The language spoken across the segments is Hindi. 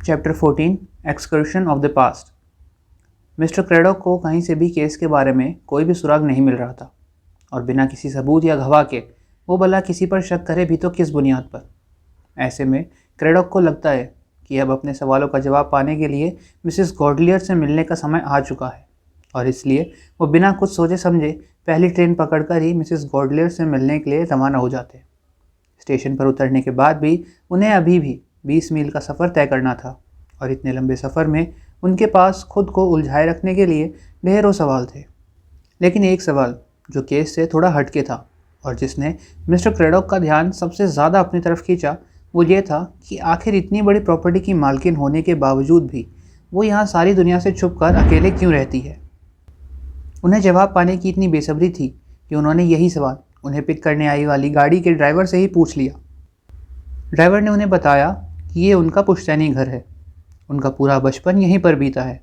Chapter 14 excursion of the past. Mister Craddock को कहीं से भी केस के बारे में कोई भी सुराग नहीं मिल रहा था और बिना किसी सबूत या गवाह के वो भला किसी पर शक करे भी तो किस बुनियाद पर। ऐसे में क्रेडॉक को लगता है कि अब अपने सवालों का जवाब पाने के लिए मिसेस गॉडलियर से मिलने का समय आ चुका है और इसलिए वो बिना कुछ सोचे समझे पहली ट्रेन पकड़कर ही मिसेस गॉडलियर से मिलने के लिए रवाना हो जाते। स्टेशन पर उतरने के बाद भी उन्हें अभी भी 20 मील का सफ़र तय करना था और इतने लंबे सफ़र में उनके पास खुद को उलझाए रखने के लिए ढेरों सवाल थे। लेकिन एक सवाल जो केस से थोड़ा हटके था और जिसने मिस्टर क्रेडॉक का ध्यान सबसे ज़्यादा अपनी तरफ खींचा वो ये था कि आखिर इतनी बड़ी प्रॉपर्टी की मालकिन होने के बावजूद भी वो यहाँ सारी दुनिया से छुपकर अकेले क्यों रहती है। उन्हें जवाब पाने की इतनी बेसब्री थी कि उन्होंने यही सवाल उन्हें पिक करने आई वाली गाड़ी के ड्राइवर से ही पूछ लिया। ड्राइवर ने उन्हें बताया कि ये उनका पुश्तैनी घर है, उनका पूरा बचपन यहीं पर बीता है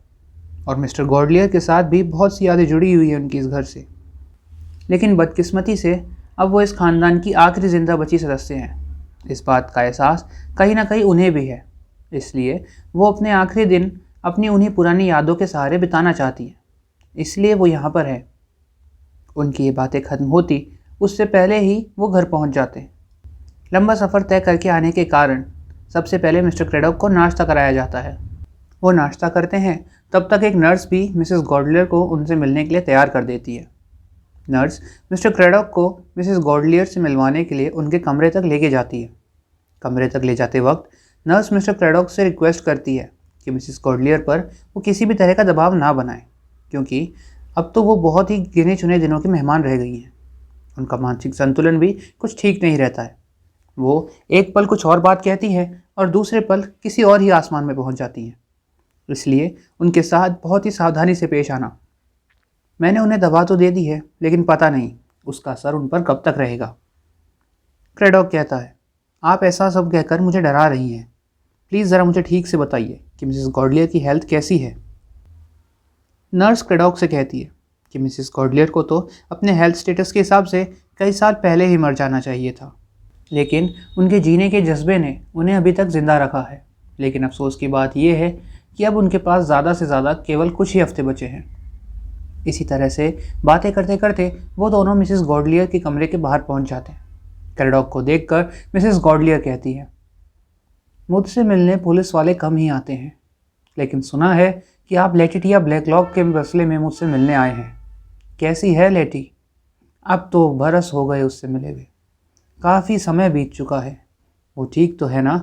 और मिस्टर गॉडलियर के साथ भी बहुत सी यादें जुड़ी हुई हैं उनकी इस घर से। लेकिन बदकिस्मती से अब वो इस ख़ानदान की आखिरी ज़िंदा बची सदस्य हैं। इस बात का एहसास कहीं ना कहीं उन्हें भी है, इसलिए वो अपने आखिरी दिन अपनी उन्हीं पुरानी यादों के सहारे बिताना चाहती हैं, इसलिए वो यहाँ पर है। उनकी ये बातें ख़त्म होती उससे पहले ही वो घर पहुँच जाते। लंबा सफ़र तय करके आने के कारण सबसे पहले मिस्टर क्रेडॉक को नाश्ता कराया जाता है। वो नाश्ता करते हैं तब तक एक नर्स भी मिसेस गॉडलियर को उनसे मिलने के लिए तैयार कर देती है। नर्स मिस्टर क्रेडॉक को मिसेस गॉडलियर से मिलवाने के लिए उनके कमरे तक लेके जाती है। कमरे तक ले जाते वक्त नर्स मिस्टर क्रेडॉक से रिक्वेस्ट करती है कि मिसेस गॉडलियर पर वो किसी भी तरह का दबाव ना बनाए, क्योंकि अब तो वो बहुत ही गिने चुने दिनों की मेहमान रह गई हैं। उनका मानसिक संतुलन भी कुछ ठीक नहीं रहता है। वो एक पल कुछ और बात कहती हैं और दूसरे पल किसी और ही आसमान में पहुंच जाती हैं, इसलिए उनके साथ बहुत ही सावधानी से पेश आना। मैंने उन्हें दवा तो दे दी है, लेकिन पता नहीं उसका असर उन पर कब तक रहेगा। क्रेडॉक कहता है, आप ऐसा सब कहकर मुझे डरा रही हैं। प्लीज़ ज़रा मुझे ठीक से बताइए कि मिसेस गॉडलियर की हेल्थ कैसी है। नर्स क्रेडॉक से कहती है कि मिसेस गॉडलियर को तो अपने हेल्थ स्टेटस के हिसाब से कई साल पहले ही मर जाना चाहिए था, लेकिन उनके जीने के जज्बे ने उन्हें अभी तक ज़िंदा रखा है। लेकिन अफसोस की बात यह है कि अब उनके पास ज़्यादा से ज़्यादा केवल कुछ ही हफ्ते बचे हैं। इसी तरह से बातें करते करते वो दोनों मिसेस गॉडलियर के कमरे के बाहर पहुंच जाते हैं। क्रेडॉक को देखकर मिसेस गॉडलियर कहती है, मुझसे मिलने पुलिस वाले कम ही आते हैं, लेकिन सुना है कि आप लेटिटिया ब्लैकलॉक के मसले में मुझसे मिलने आए हैं। कैसी है लेटी? अब तो बरस हो गए उससे मिले हुए, काफ़ी समय बीत चुका है। वो ठीक तो है ना?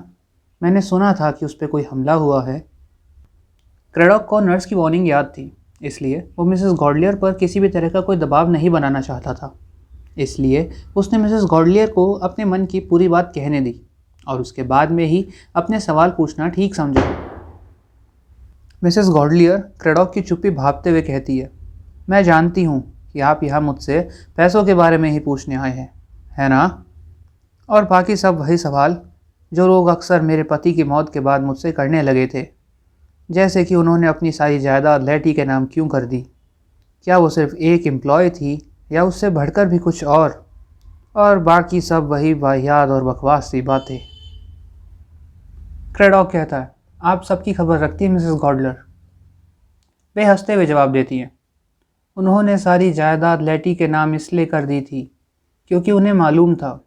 मैंने सुना था कि उस पर कोई हमला हुआ है। क्रेडॉक को नर्स की वार्निंग याद थी, इसलिए वो मिसेस गॉडलियर पर किसी भी तरह का कोई दबाव नहीं बनाना चाहता था। इसलिए उसने मिसेस गॉडलियर को अपने मन की पूरी बात कहने दी और उसके बाद में ही अपने सवाल पूछना ठीक समझा। मिसेस गॉडलियर क्रेडॉक की चुप्पी भांपते हुए कहती मैं जानती हूँ कि आप यहाँ मुझसे पैसों के बारे में ही पूछने आए हैं, है ना? और बाकी सब वही सवाल जो लोग अक्सर मेरे पति की मौत के बाद मुझसे करने लगे थे, जैसे कि उन्होंने अपनी सारी जायदाद लेटी के नाम क्यों कर दी? क्या वो सिर्फ एक एम्प्लॉय थी या उससे बढ़कर भी कुछ और बाकी सब वही वाहियात और बकवास सी बातें। क्रेडॉक कहता है, आप सबकी खबर रखती हैं मिसेस गॉडलर? वे हंसते हुए जवाब देती हैं, उन्होंने सारी जायदाद लेटी के नाम इसलिए कर दी थी क्योंकि उन्हें मालूम था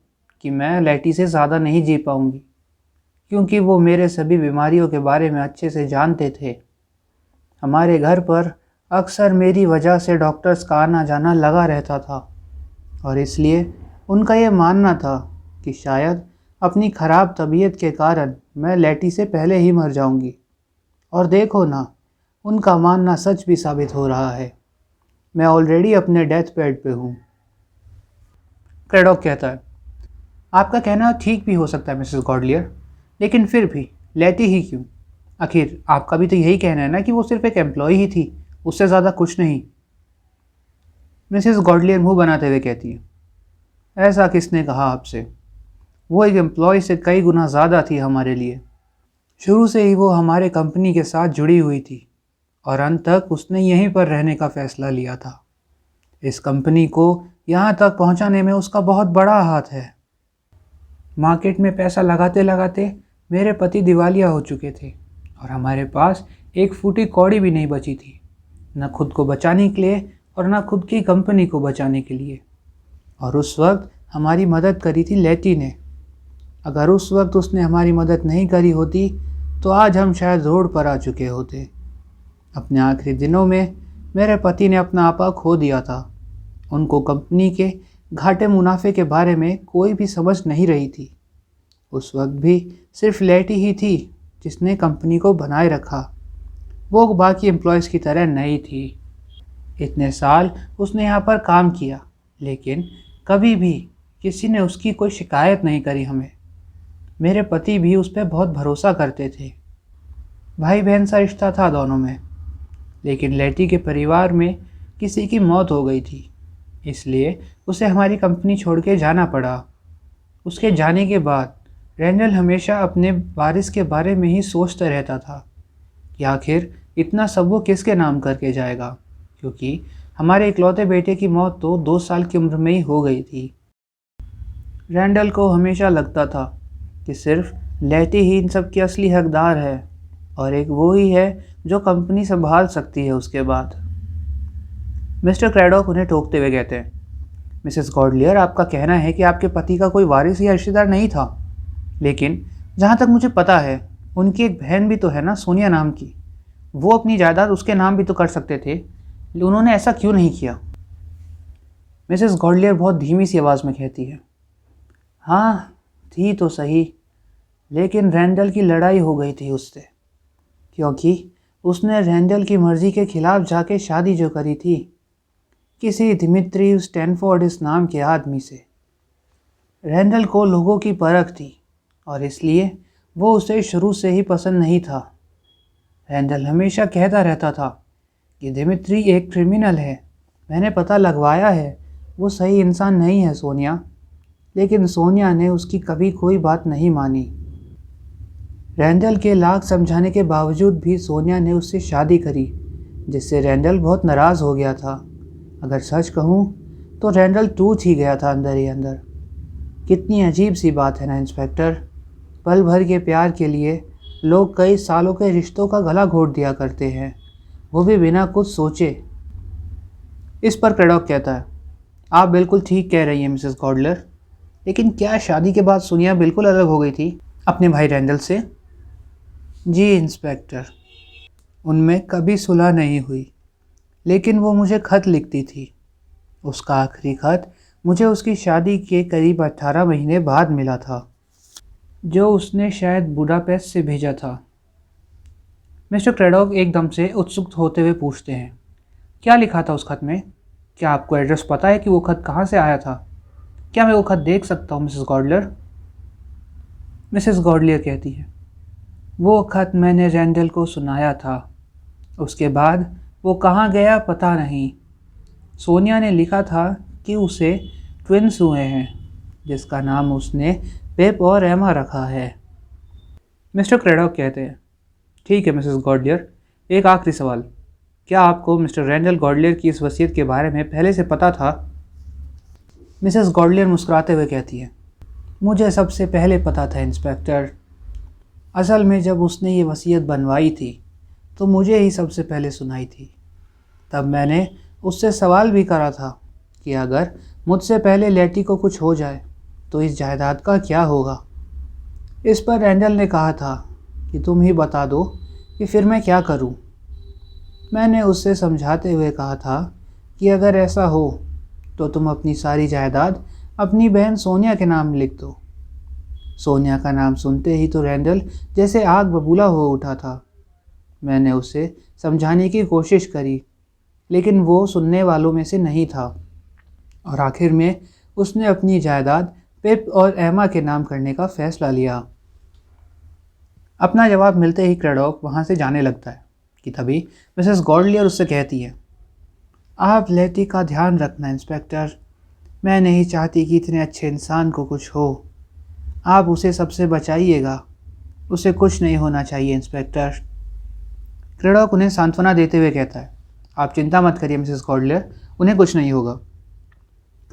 कि मैं लेटी से ज़्यादा नहीं जी पाऊंगी, क्योंकि वो मेरे सभी बीमारियों के बारे में अच्छे से जानते थे। हमारे घर पर अक्सर मेरी वजह से डॉक्टर्स का आना जाना लगा रहता था और इसलिए उनका ये मानना था कि शायद अपनी ख़राब तबीयत के कारण मैं लेटी से पहले ही मर जाऊंगी। और देखो ना, उनका मानना सच भी साबित हो रहा है। मैं ऑलरेडी अपने डेथ बेड पे हूँ। क्रेडॉक कहता है, आपका कहना ठीक भी हो सकता है मिसेस गॉडलियर, लेकिन फिर भी लेटी ही क्यों? आखिर आपका भी तो यही कहना है ना कि वो सिर्फ एक एम्प्लॉय ही थी, उससे ज़्यादा कुछ नहीं। मिसेस गॉडलियर मुंह बनाते हुए कहती है, ऐसा किसने कहा आपसे? वो एक एम्प्लॉय से कई गुना ज़्यादा थी हमारे लिए। शुरू से ही वो हमारे कंपनी के साथ जुड़ी हुई थी और अंत तक उसने यहीं पर रहने का फ़ैसला लिया था। इस कंपनी को यहाँ तक पहुँचाने में उसका बहुत बड़ा हाथ है। मार्केट में पैसा लगाते लगाते मेरे पति दिवालिया हो चुके थे और हमारे पास एक फूटी कौड़ी भी नहीं बची थी, न खुद को बचाने के लिए और न खुद की कंपनी को बचाने के लिए। और उस वक्त हमारी मदद करी थी लेटी ने। अगर उस वक्त उसने हमारी मदद नहीं करी होती तो आज हम शायद रोड पर आ चुके होते। अपने आखिरी दिनों में मेरे पति ने अपना आपा खो दिया था। उनको कंपनी के घाटे मुनाफे के बारे में कोई भी समझ नहीं रही थी। उस वक्त भी सिर्फ लेटी ही थी जिसने कंपनी को बनाए रखा। वो बाकी एम्प्लॉयज़ की तरह नहीं थी। इतने साल उसने यहाँ पर काम किया, लेकिन कभी भी किसी ने उसकी कोई शिकायत नहीं करी हमें। मेरे पति भी उस पर बहुत भरोसा करते थे। भाई बहन सा रिश्ता था दोनों में। लेकिन लेटी के परिवार में किसी की मौत हो गई थी, इसलिए उसे हमारी कंपनी छोड़ के जाना पड़ा। उसके जाने के बाद रैंडल हमेशा अपने वारिस के बारे में ही सोचता रहता था कि आखिर इतना सब वो किसके नाम करके जाएगा, क्योंकि हमारे इकलौते बेटे की मौत तो 2 साल की उम्र में ही हो गई थी। रैंडल को हमेशा लगता था कि सिर्फ लेटी ही इन सब की असली हकदार है और एक वो ही है जो कंपनी संभाल सकती है उसके बाद। मिस्टर क्रैडॉक उन्हें टोकते हुए कहते हैं, मिसेस गॉडलियर, आपका कहना है कि आपके पति का कोई वारिस या रिश्तेदार नहीं था, लेकिन जहाँ तक मुझे पता है उनकी एक बहन भी तो है ना, सोनिया नाम की। वो अपनी जायदाद उसके नाम भी तो कर सकते थे, उन्होंने ऐसा क्यों नहीं किया? मिसेस गॉडलियर बहुत धीमी सी आवाज़ में कहती है, हाँ थी तो सही, लेकिन रैंडल की लड़ाई हो गई थी उससे, क्योंकि उसने रैंडल की मर्ज़ी के ख़िलाफ़ जाके शादी जो करी थी किसी दिमित्री स्टैनफोर्ड नाम के आदमी से। रैंडल को लोगों की परख थी और इसलिए वो उसे शुरू से ही पसंद नहीं था। रैंडल हमेशा कहता रहता था कि दिमित्री एक क्रिमिनल है, मैंने पता लगवाया है, वो सही इंसान नहीं है सोनिया। लेकिन सोनिया ने उसकी कभी कोई बात नहीं मानी। रैंडल के लाख समझाने के बावजूद भी सोनिया ने उससे शादी करी, जिससे रैंडल बहुत नाराज़ हो गया था। अगर सच कहूँ तो रैंडल टूट ही गया था अंदर ही अंदर। कितनी अजीब सी बात है ना इंस्पेक्टर, पल भर के प्यार के लिए लोग कई सालों के रिश्तों का गला घोट दिया करते हैं, वो भी बिना कुछ सोचे। इस पर क्रैडॉक कहता है, आप बिल्कुल ठीक कह रही हैं मिसेस गॉडलर, लेकिन क्या शादी के बाद सोनिया बिल्कुल अलग हो गई थी अपने भाई रैंडल से? जी इंस्पेक्टर, उनमें कभी सुलह नहीं हुई, लेकिन वो मुझे खत लिखती थी। उसका आखिरी खत मुझे उसकी शादी के करीब 18 महीने बाद मिला था, जो उसने शायद बुडापेस्ट से भेजा था। मिस्टर क्रैडॉक एकदम से उत्सुक होते हुए पूछते हैं, क्या लिखा था उस खत में? क्या आपको एड्रेस पता है कि वो खत कहाँ से आया था? क्या मैं वो खत देख सकता हूँ मिसेस गॉडलर? मिसेस गॉडलियर कहती है, वो खत मैंने रैंडल को सुनाया था। उसके बाद वो कहाँ गया पता नहीं। सोनिया ने लिखा था कि उसे ट्विन्स हुए हैं, जिसका नाम उसने पेप और एमा रखा है। मिस्टर क्रैडॉक कहते हैं, ठीक है मिसेस गॉडलियर, एक आखिरी सवाल, क्या आपको मिस्टर रैंडल गॉडलियर की इस वसीयत के बारे में पहले से पता था? मिसेस गॉडलियर मुस्कुराते हुए कहती है, मुझे सबसे पहले पता था इंस्पेक्टर। असल में जब उसने ये वसीयत बनवाई थी तो मुझे ही सबसे पहले सुनाई थी। तब मैंने उससे सवाल भी करा था कि अगर मुझसे पहले लेटी को कुछ हो जाए तो इस जायदाद का क्या होगा। इस पर रैंडल ने कहा था कि तुम ही बता दो कि फिर मैं क्या करूं। मैंने उससे समझाते हुए कहा था कि अगर ऐसा हो तो तुम अपनी सारी जायदाद अपनी बहन सोनिया के नाम लिख दो। सोनिया का नाम सुनते ही तो रैंडल जैसे आग बबूला हो उठा था। मैंने उसे समझाने की कोशिश करी, लेकिन वो सुनने वालों में से नहीं था और आखिर में उसने अपनी जायदाद पेप और एमा के नाम करने का फ़ैसला लिया। अपना जवाब मिलते ही क्रैडॉक वहाँ से जाने लगता है कि तभी मिसेस गॉडलियर उससे कहती है, आप लेटी का ध्यान रखना इंस्पेक्टर, मैं नहीं चाहती कि इतने अच्छे इंसान को कुछ हो। आप उसे सबसे बचाइएगा, उसे कुछ नहीं होना चाहिए इंस्पेक्टर। क्रैडॉक उन्हें सांत्वना देते हुए कहता है, आप चिंता मत करिए मिसेस गॉडलियर, उन्हें कुछ नहीं होगा।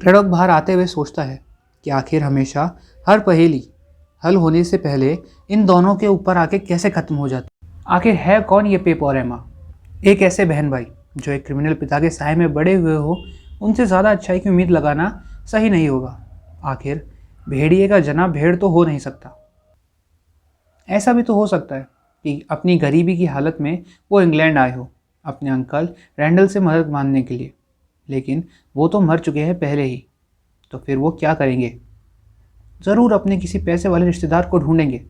क्रैडॉक बाहर आते हुए सोचता है कि आखिर हमेशा हर पहेली हल होने से पहले इन दोनों के ऊपर आके कैसे ख़त्म हो जाती। आखिर है कौन ये पेप और एमा? एक ऐसे बहन भाई जो एक क्रिमिनल पिता के साय में बड़े हुए हो, उनसे ज़्यादा अच्छाई की उम्मीद लगाना सही नहीं होगा। आखिर भेड़िए का जना भेड़ तो हो नहीं सकता। ऐसा भी तो हो सकता है कि अपनी गरीबी की हालत में वो इंग्लैंड आए हो अपने अंकल रैंडल से मदद मांगने के लिए, लेकिन वो तो मर चुके हैं पहले ही। तो फिर वो क्या करेंगे? ज़रूर अपने किसी पैसे वाले रिश्तेदार को ढूंढेंगे,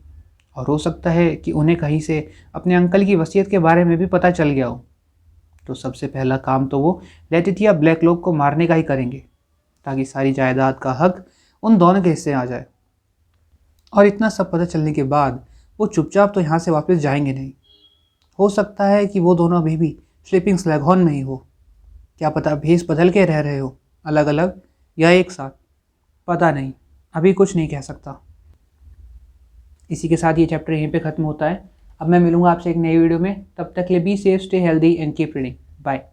और हो सकता है कि उन्हें कहीं से अपने अंकल की वसीयत के बारे में भी पता चल गया हो। तो सबसे पहला काम तो वो लेटिटिया ब्लैकलॉक को मारने का ही करेंगे, ताकि सारी जायदाद का हक उन दोनों के हिस्से आ जाए। और इतना सब पता चलने के बाद वो चुपचाप तो यहाँ से वापस जाएंगे नहीं। हो सकता है कि वो दोनों अभी भी स्लीपिंग स्लैगहॉर्न में ही हो। क्या पता भेस बदल के रह रहे हो, अलग अलग या एक साथ। पता नहीं, अभी कुछ नहीं कह सकता। इसी के साथ ये चैप्टर यहीं पे ख़त्म होता है। अब मैं मिलूंगा आपसे एक नई वीडियो में। तब तक के लिए be safe, stay healthy and keep reading. Bye.